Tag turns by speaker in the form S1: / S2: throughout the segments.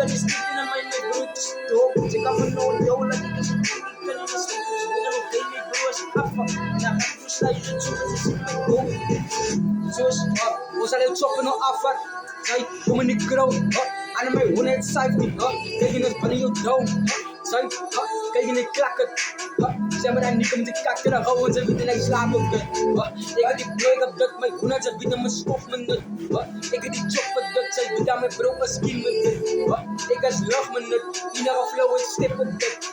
S1: kan is niet in mijn broodjes doop. Ze kan me nooit dolen, ik is het niet, ik kan niet eens niet. Dus ik kan ook geen meer broers afval. En dan ga ik versluiten, zo dat ze zien mij doop. Zo is het, hoe zal je choppen nou afvat? Zij, kom in die kroon, aan mij 150, kijk in het van je down. Zij, kijk in die klakken, zeg maar dan niet om te kakken, dan gewoon ze weten dat ik slaap op het. Ik heb die break op dat, mijn hoenen ze weten mijn stof me nut. Ik heb die chop op dat, zij weten mijn broek mijn skin me nut. Ik heb lach me nut, iedere flow ik stip op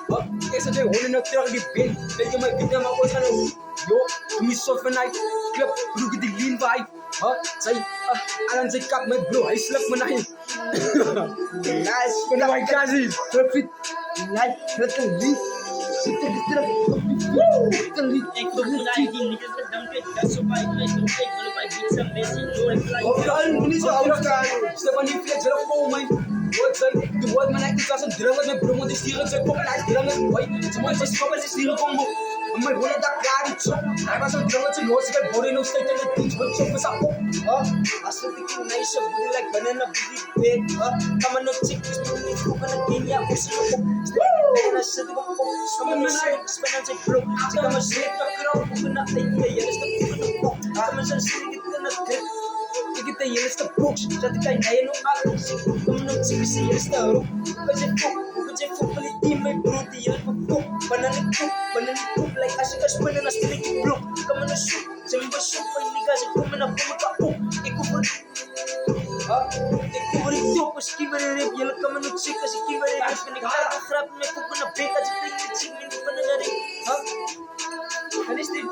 S1: dat. Ik zet weer honden nog terug die bin, weet je mijn binnen maar ooit gaan ook. Yo, doe me soft vanuit, club, broek die lean vibe. Zij, aan zijn kap met bro, hij slukt me naar je. Nice, van mijn cousin, profit. Nice, dat is een lied. Ik doe me naar die niggas met them get gas op mij. Ik doe ik wil bij beats en messi, door ik like. Oh, ja, niet zo afstaan. Stefan die flex erop komen. Wat zijn, de woord man, ik was een drummer met bro, want die stieren zijn kop en hij is drummer. Ze moeten zich schoppen, ze stieren van me. Maar ik dat klaar niet zo. Hij was een drummer, ze los, ik heb body nog steeds in de teach, wat zo is op. Als het ik een meisje, booty like banana, booty big. Kan me nog chick, dus moet niet kopen, dan ging je op z'n op. En dan zit ik op, schoenen me naar, ik spend aan zijn bro. Ze kan me zeker krauw, koeken naar de idee, is de koeken op kop. Kan me zijn schrik, ik in het grip. Ik heb de eerste box, zet ik aan jij nog alles. Kom me nog chick, is de eerste roep. Kan je kop. Jij voelt me niet in mijn brood, die helft me kop. Wanneer ik koop, like als ik ga spinnen, dan spin ik die blok. Kom in de soep, ze hebben soep van je niggas, ik kom en dan kom ik kapot. Ik hoef het, ik hoef het top, als ik weer rip, jullie kan me nog chick als ik weer rip. Vind ik graag een grap, met koeken naar bek, als ik vind het chick, ben ik van de rip. En is dit